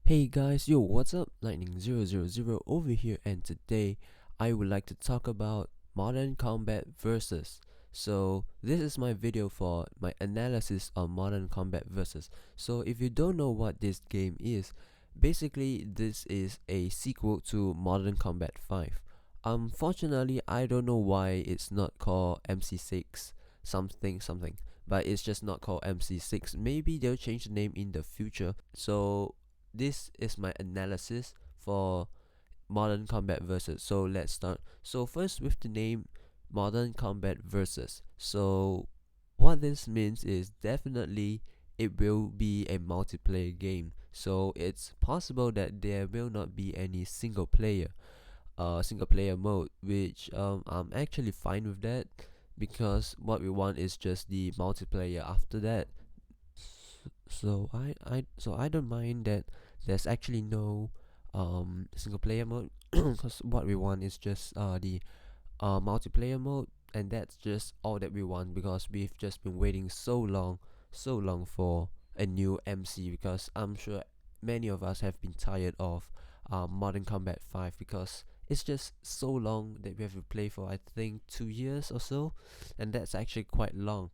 Hey guys, yo, what's up? Lightning000 over here, and today I would like to talk about Modern Combat Versus. So, this is my video for my analysis on Modern Combat Versus. So, if you don't know what this game is, basically this is a sequel to Modern Combat 5. Unfortunately, I don't know why it's not called MC6 something something, but it's just not called MC6. Maybe they'll change the name in the future. So, this is my analysis for Modern Combat Versus. So let's start. So first with the name Modern Combat Versus. So what this means is definitely it will be a multiplayer game. So it's possible that there will not be any single player mode, which I'm actually fine with that because what we want is just the multiplayer after that. So I don't mind that there's actually no single player mode because what we want is just the multiplayer mode, and that's just all that we want because we've just been waiting so long for a new MC, because I'm sure many of us have been tired of Modern Combat 5 because it's just so long that we have to play for, I think, 2 years or so, and that's actually quite long.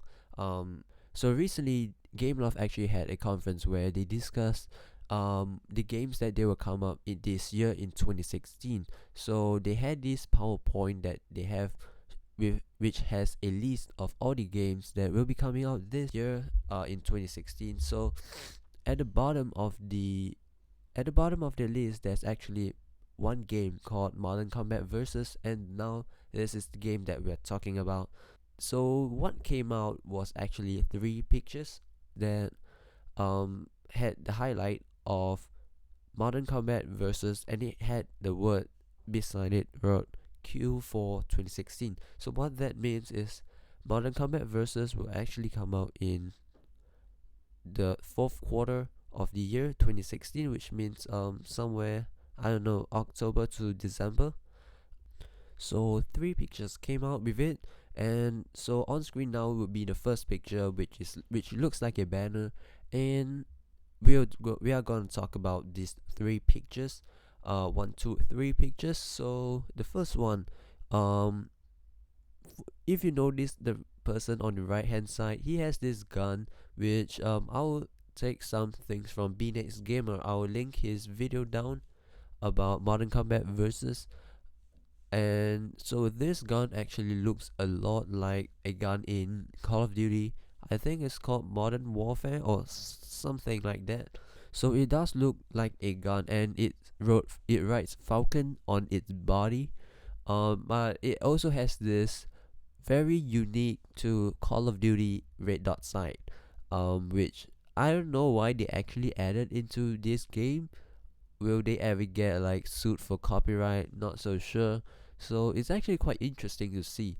So recently Gameloft actually had a conference where they discussed the games that they will come up in this year in 2016. So they had this PowerPoint that they have with which has a list of all the games that will be coming out this year in 2016. So at the bottom of the list there's actually one game called Modern Combat Versus, and now this is the game that we're talking about. So what came out was actually three pictures that had the highlight of Modern Combat Versus, and it had the word beside it wrote Q4 2016. So what that means is Modern Combat Versus will actually come out in the fourth quarter of the year 2016, which means somewhere, I don't know, October to December. So three pictures came out with it, and so on screen now would be the first picture, which looks like a banner, and we are going to talk about these three pictures, one, two, three pictures. So the first one, um, if you notice the person on the right hand side, he has this gun, which I'll take some things from BNext Gamer. I'll link his video down about Modern Combat Versus. And so this gun actually looks a lot like a gun in Call of Duty. I think it's called Modern Warfare or something like that. So it does look like a gun, and it writes Falcon on its body. But it also has this very unique to Call of Duty red dot sight. Which I don't know why they actually added into this game. Will they ever get like sued for copyright? Not so sure. So it's actually quite interesting to see.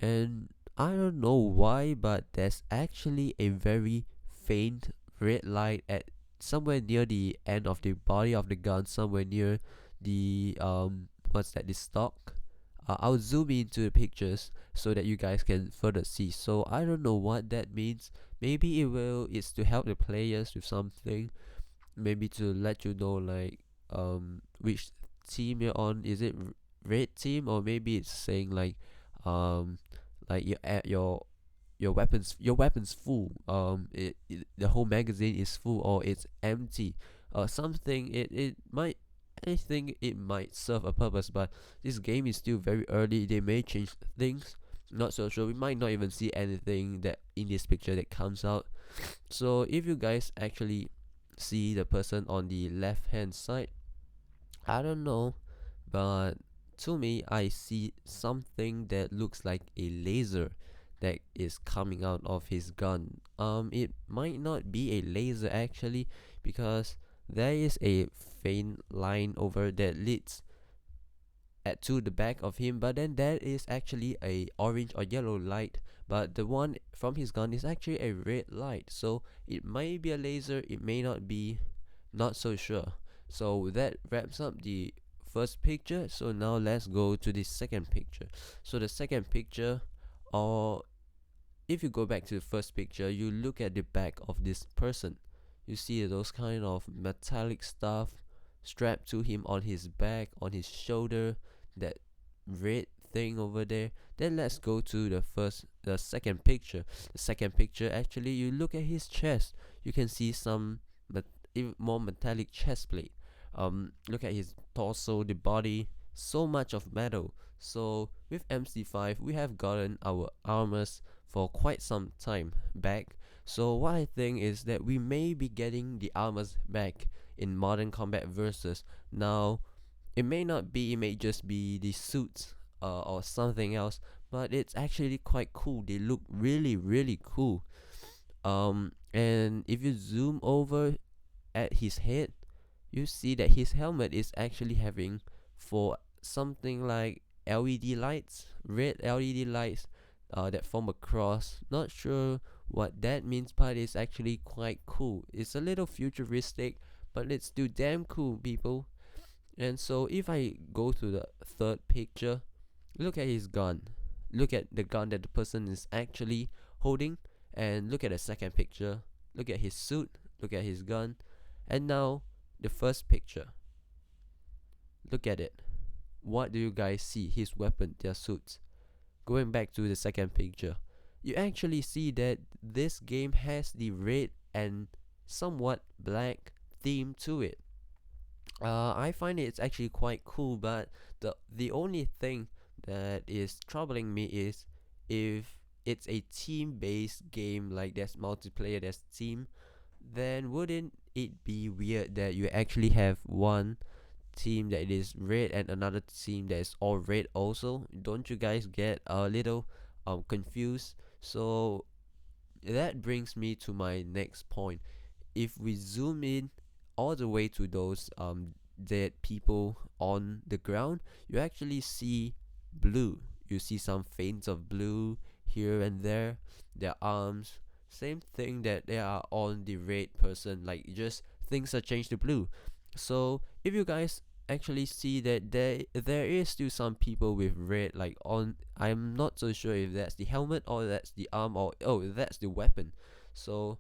And I don't know why, but there's actually a very faint red light at somewhere near the end of the body of the gun, somewhere near the what's that, the stock. I'll zoom into the pictures so that you guys can further see. So I don't know what that means. Maybe it's to help the players with something, maybe to let you know like which team you're on. Is it red team, or maybe it's saying um like your weapons full, the whole magazine is full or it's empty or something. It might, I think it might serve a purpose, but this game is still very early. They may change things, not so sure. We might not even see anything that in this picture that comes out. So if you guys actually see the person on the left hand side, I don't know, but to me, I see something that looks like a laser that is coming out of his gun. It might not be a laser actually, because there is a faint line over that leads to the back of him, but then there is actually a orange or yellow light, but the one from his gun is actually a red light. So it might be a laser, it may not be, not so sure. So that wraps up the first picture. So now let's go to the second picture. So the second picture, or if you go back to the first picture, you look at the back of this person. You see those kind of metallic stuff strapped to him on his back, on his shoulder, that red thing over there. Then let's go to the second picture. The second picture, actually, you look at his chest, you can see some even more metallic chest plate. Look at his torso, the body, so much of metal. So with MC5, we have gotten our armors for quite some time back. So what I think is that we may be getting the armors back in Modern Combat Versus. Now, it may not be, it may just be the suits or something else, but it's actually quite cool. They look really, really cool. And if you zoom over at his head, you see that his helmet is actually having for something like LED lights, red LED lights that form a cross. Not sure what that means, but it's actually quite cool. It's a little futuristic, but it's still damn cool, people. And so if I go to the third picture, look at his gun. Look at the gun that the person is actually holding, and look at the second picture. Look at his suit, look at his gun, and now the first picture. Look at it. What do you guys see? His weapon, their suits. Going back to the second picture, you actually see that this game has the red and somewhat black theme to it. I find it's actually quite cool, but the only thing that is troubling me is if it's a team-based game, like there's multiplayer, there's team, then wouldn't it be weird that you actually have one team that is red and another team that is all red also? Don't you guys get a little confused? So that brings me to my next point. If we zoom in all the way to those dead people on the ground, you actually see blue. You see some faints of blue here and there. Their arms, same thing that they are on the red person. Like, just things are changed to blue. So if you guys actually see that there is still some people with red, like on, I'm not so sure if that's the helmet or that's the arm, or oh, that's the weapon. So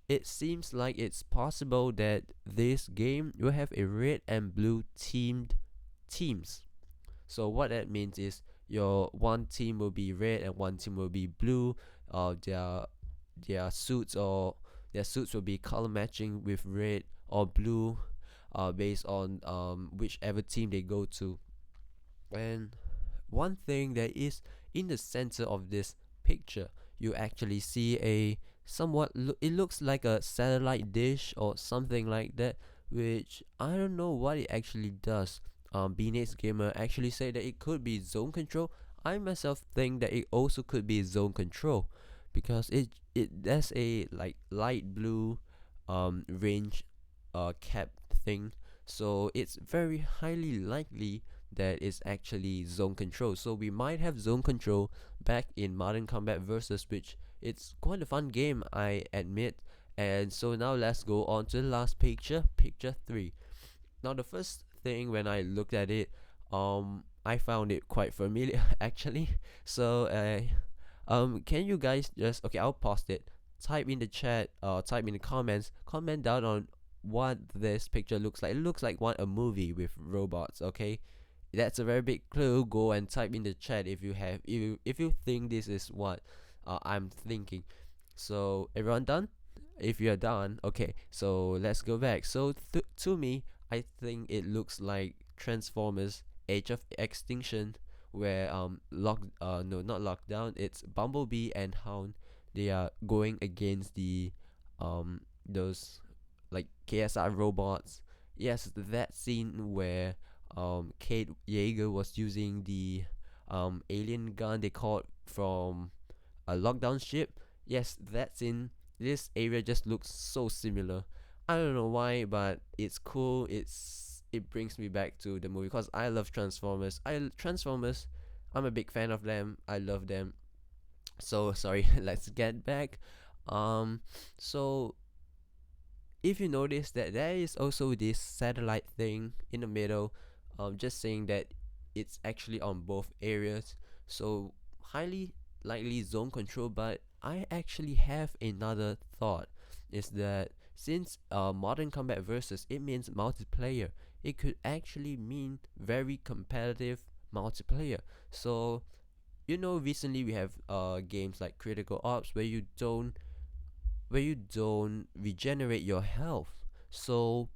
it seems like it's possible that this game will have a red and blue teamed teams. So what that means is your one team will be red and one team will be blue. Their suits, or their suits will be color matching with red or blue, based on whichever team they go to. And one thing that is in the center of this picture, you actually see a somewhat it looks like a satellite dish or something like that, which I don't know what it actually does. Beanates Gamer actually said that it could be zone control. I myself think that it also could be zone control, because it there's a like light blue range cap thing, so it's very highly likely that it's actually zone control. So we might have zone control back in Modern Combat Versus, which it's quite a fun game, I admit. And so now let's go on to the last picture, picture 3. Now the first thing when I looked at it, I found it quite familiar actually. So can you guys just, okay, I'll pause it. Type in the chat, type in the comments, comment down on what this picture looks like. It looks like a movie with robots. Okay, that's a very big clue. Go and type in the chat if you have, if you think this is what I'm thinking. So everyone done? If you're done, okay. So let's go back. So to me, I think it looks like Transformers: Age of Extinction, where no, not Lockdown. It's Bumblebee and Hound. They are going against the those like KSR robots. Yes, that scene where Kate Yeager was using the alien gun they caught from a lockdown ship. Yes, that scene. This area just looks so similar. I don't know why, but it's cool. It brings me back to the movie because I love Transformers. Transformers. I'm a big fan of them. I love them. So sorry. Let's get back. Um. So if you notice that there is also this satellite thing in the middle, just saying that it's actually on both areas, so highly likely zone control. But I actually have another thought, is that since Modern Combat Versus, it means multiplayer. It could actually mean very competitive multiplayer. So recently we have games like Critical Ops where you don't regenerate your health. So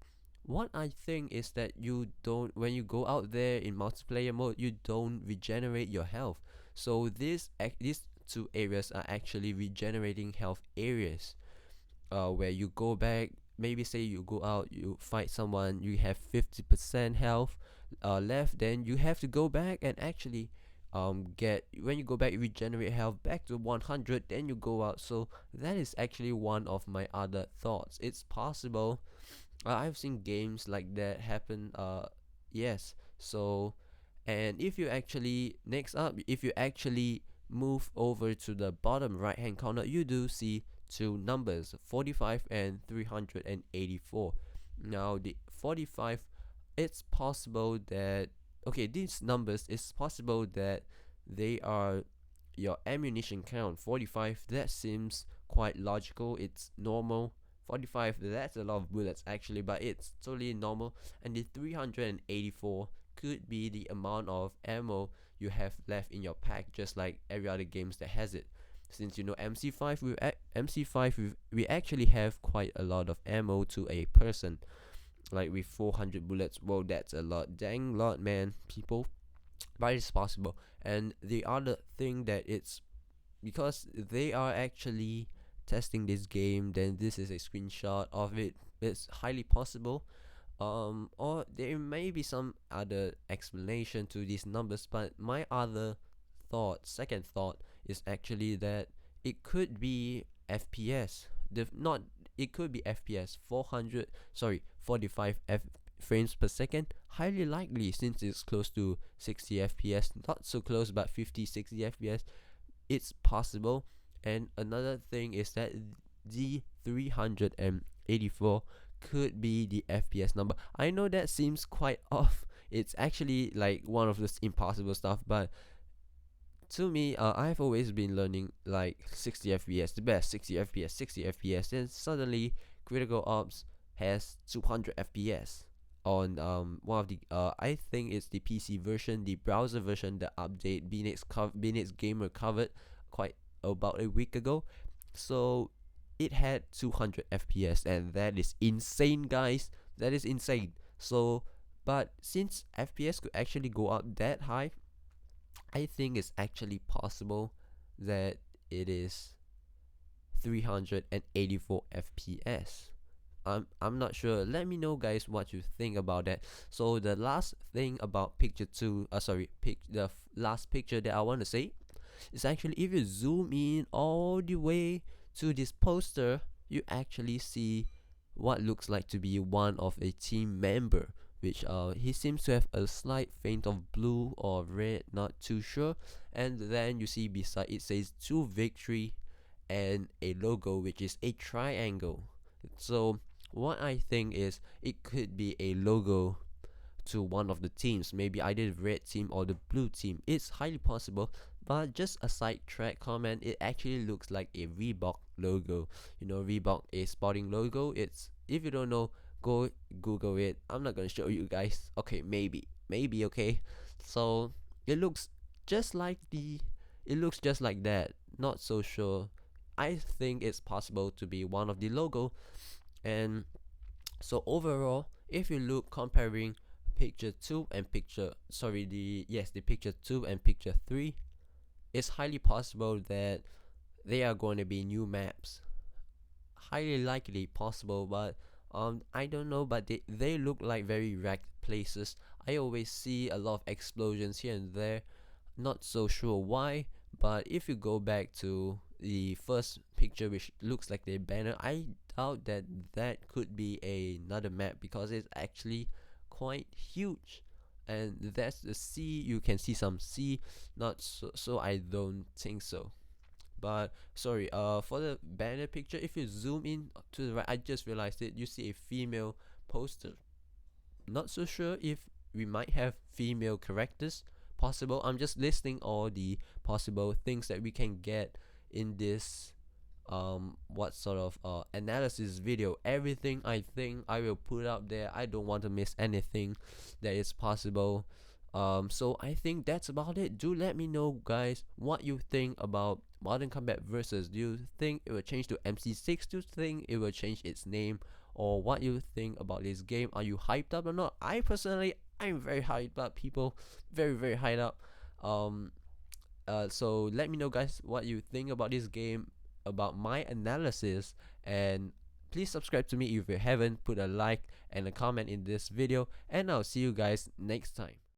what I think is that you don't when you go out there in multiplayer mode, you don't regenerate your health. So these two areas are actually regenerating health areas, where you go back. Maybe say you go out, you fight someone, you have 50% health left, then you have to go back and actually get when you go back, you regenerate health back to 100, then you go out. So that is actually one of my other thoughts. It's possible. I've seen games like that happen. Yes. So, and if you actually next up, if you actually move over to the bottom right hand corner, you do see two numbers, 45 and 384. Now the 45, it's possible that, okay, these numbers, it's possible that they are your ammunition count. 45, that seems quite logical, it's normal. 45, that's a lot of bullets actually, but it's totally normal. And the 384 could be the amount of ammo you have left in your pack, just like every other games that has it. Since MC5, we actually have quite a lot of ammo to a person, like with 400 bullets. Whoa, that's a lot, dang lot, man, people. But it's possible. And the other thing that it's because they are actually testing this game, then this is a screenshot of it. It's highly possible, or there may be some other explanation to these numbers, but my other second thought, is actually that it could be FPS. Not It could be FPS 45 frames per second. Highly likely, since it's close to 60 FPS. Not so close, but 50, 60 FPS. It's possible. And another thing is that the 384 could be the FPS number. I know that seems quite off. It's actually like one of those impossible stuff, but to me, I've always been learning like 60 FPS, the best 60 FPS, 60 FPS. Then suddenly, Critical Ops has 200 FPS on one of the I think it's the PC version, the browser version, the update Binix Gamer covered quite about a week ago. So it had 200 FPS, and that is insane, guys. That is insane. So, but since FPS could actually go up that high, I think it's actually possible that it is 384 FPS. I'm not sure. Let me know, guys, what you think about that. So the last thing about picture two, last picture that I want to say is actually, if you zoom in all the way to this poster, you actually see what looks like to be one of a team member, which he seems to have a slight faint of blue or red, not too sure. And then you see beside it says "to victory" and a logo which is a triangle. So what I think is, it could be a logo to one of the teams, maybe either the red team or the blue team. It's highly possible. But just a sidetrack comment, it actually looks like a Reebok logo. Reebok, a sporting logo. It's, if you don't know, go Google it. I'm not gonna show you guys. Okay, maybe okay. So it looks just like that. Not so sure. I think it's possible to be one of the logo. And so overall, if you look comparing picture 2 and the picture 2 and picture 3, it's highly possible that they are going to be new maps. Highly likely possible, but I don't know, but they look like very wrecked places. I always see a lot of explosions here and there. Not so sure why, but if you go back to the first picture, which looks like the banner, I doubt that that could be another map, because it's actually quite huge. And that's the sea. You can see some sea. Not so I don't think so. But sorry, for the banner picture, if you zoom in to the right, I just realized it, you see a female poster. Not so sure if we might have female characters. Possible. I'm just listing all the possible things that we can get in this what sort of analysis video, everything I think I will put out there. I don't want to miss anything that is possible. So I think that's about it. Do let me know, guys, what you think about Modern Combat Versus. Do you think it will change to MC6? Do you think it will change its name? Or what you think about this game? Are you hyped up or not? I personally, I'm very hyped up, people. Very, very hyped up. Um, so let me know, guys, what you think about this game, about my analysis, and please subscribe to me if you haven't. Put a like and a comment in this video, and I'll see you guys next time.